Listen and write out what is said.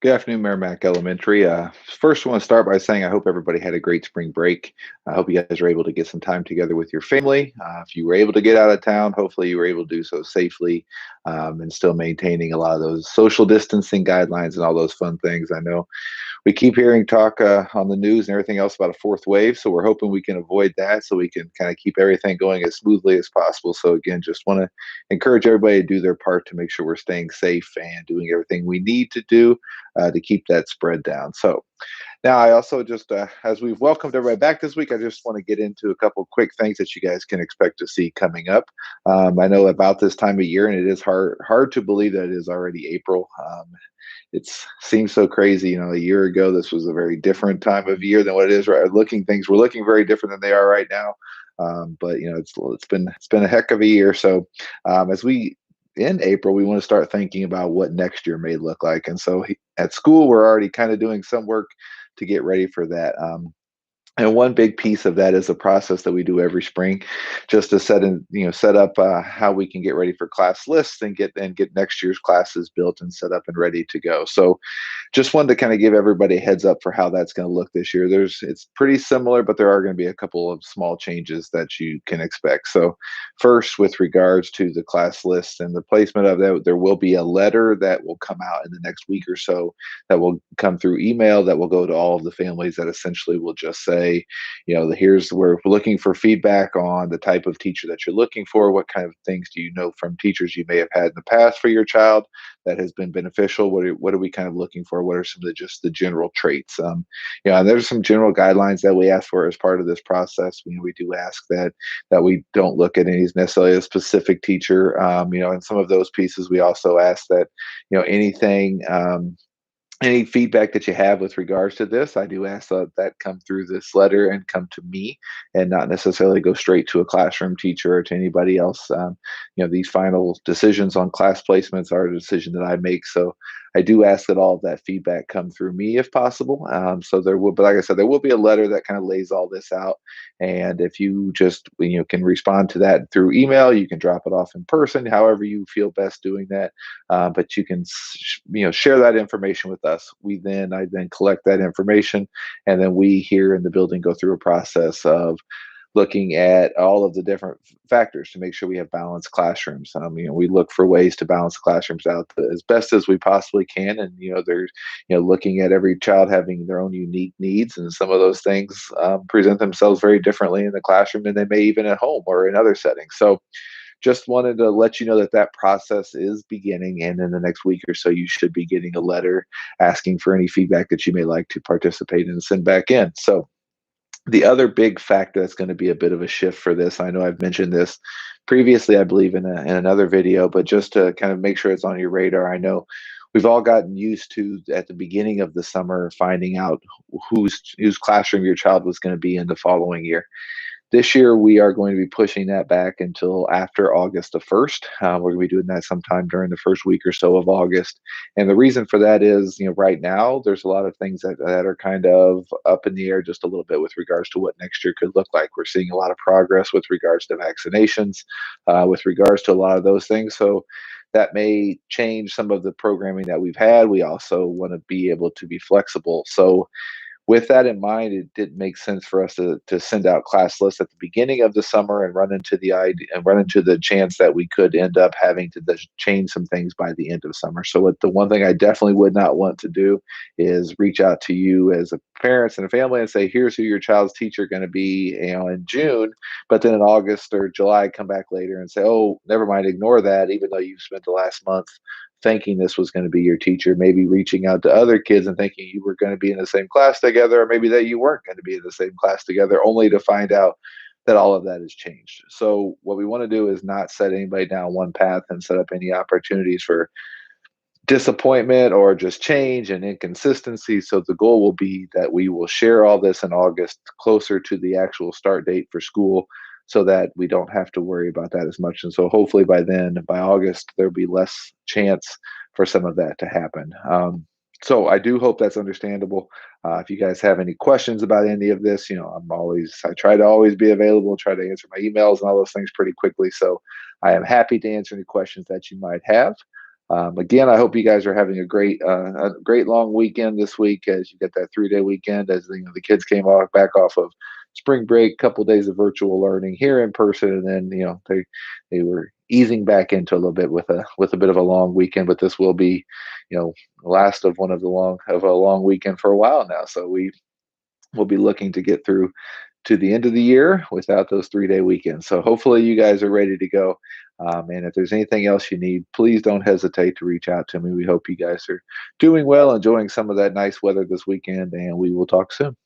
Good afternoon, Merrimack Elementary. First, I want to start by saying I hope everybody had a great spring break. I hope you guys were able to get some time together with your family. If you were able to get out of town, hopefully you were able to do so safely and still maintaining a lot of those social distancing guidelines and all those fun things. I know we keep hearing talk on the news and everything else about a fourth wave. So we're hoping we can avoid that so we can kind of keep everything going as smoothly as possible. So again, just want to encourage everybody to do their part to make sure we're staying safe and doing everything we need to do to keep that spread down. So now, I also just, as we've welcomed everybody back this week, I just want to get into a couple quick things that you guys can expect to see coming up. I know about this time of year, and it is hard to believe that it is already April. It seems so crazy. A year ago, this was a very different time of year than what it is right. Things were looking very different than they are right now. But it's been a heck of a year. So as we in April, we want to start thinking about what next year may look like. And so at school, we're already kind of doing some work to get ready for that. And one big piece of that is a process that we do every spring, just to set up how we can get ready for class lists and get next year's classes built and set up and ready to go. So just wanted to kind of give everybody a heads up for how that's going to look this year. It's pretty similar, but there are going to be a couple of small changes that you can expect. So first, with regards to the class list and the placement of that, there will be a letter that will come out in the next week or so that will come through email that will go to all of the families that essentially will just say, here's where we're looking for feedback on the type of teacher that you're looking for. What kind of things do you know from teachers you may have had in the past for your child that has been beneficial? What are we kind of looking for? What are some of the general traits? And there's some general guidelines that we ask for as part of this process. We do ask that we don't look at any necessarily a specific teacher. And some of those pieces we also ask that anything. Any feedback that you have with regards to this, I do ask that come through this letter and come to me and not necessarily go straight to a classroom teacher or to anybody else. These final decisions on class placements are a decision that I make. So I do ask that all of that feedback come through me if possible. But like I said, there will be a letter that kind of lays all this out. And if you just, can respond to that through email, you can drop it off in person, however you feel best doing that. But you can, share that information with us. I then collect that information, and then we here in the building go through a process of looking at all of the different factors to make sure we have balanced classrooms. We look for ways to balance classrooms out as best as we possibly can, and there's looking at every child having their own unique needs, and some of those things present themselves very differently in the classroom than they may even at home or in other settings. So just wanted to let you know that that process is beginning, and in the next week or so, you should be getting a letter asking for any feedback that you may like to participate and send back in. So the other big factor that's going to be a bit of a shift for this, I know I've mentioned this previously, I believe in another video, but just to kind of make sure it's on your radar, I know we've all gotten used to at the beginning of the summer finding out whose classroom your child was going to be in the following year. This year, we are going to be pushing that back until after August the 1st. We're going to be doing that sometime during the first week or so of August. And the reason for that is, right now, there's a lot of things that are kind of up in the air just a little bit with regards to what next year could look like. We're seeing a lot of progress with regards to vaccinations, with regards to a lot of those things. So that may change some of the programming that we've had. We also want to be able to be flexible. So with that in mind, it didn't make sense for us to send out class lists at the beginning of the summer and run into the chance that we could end up having to change some things by the end of summer. So the one thing I definitely would not want to do is reach out to you as a parents and a family and say, here's who your child's teacher going to be, in June, but then in August or July come back later and say, oh, never mind, ignore that, even though you've spent the last month thinking this was going to be your teacher, maybe reaching out to other kids and thinking you were going to be in the same class together, or maybe that you weren't going to be in the same class together, only to find out that all of that has changed. So what we want to do is not set anybody down one path and set up any opportunities for disappointment or just change and inconsistency. So the goal will be that we will share all this in August closer to the actual start date for school so that we don't have to worry about that as much. And so hopefully by then, by August, there'll be less chance for some of that to happen. So I do hope that's understandable. If you guys have any questions about any of this, I try to always be available, try to answer my emails and all those things pretty quickly. So I am happy to answer any questions that you might have. Again, I hope you guys are having a great long weekend this week as you get that 3 day weekend. As the kids came back off of spring break, couple days of virtual learning here in person, and then they were easing back into a little bit with a bit of a long weekend. But this will be, last of one of the long of a long weekend for a while now. So we will be looking to get through to the end of the year without those 3 day weekends. So hopefully you guys are ready to go. And if there's anything else you need, please don't hesitate to reach out to me. We hope you guys are doing well, enjoying some of that nice weather this weekend, and we will talk soon.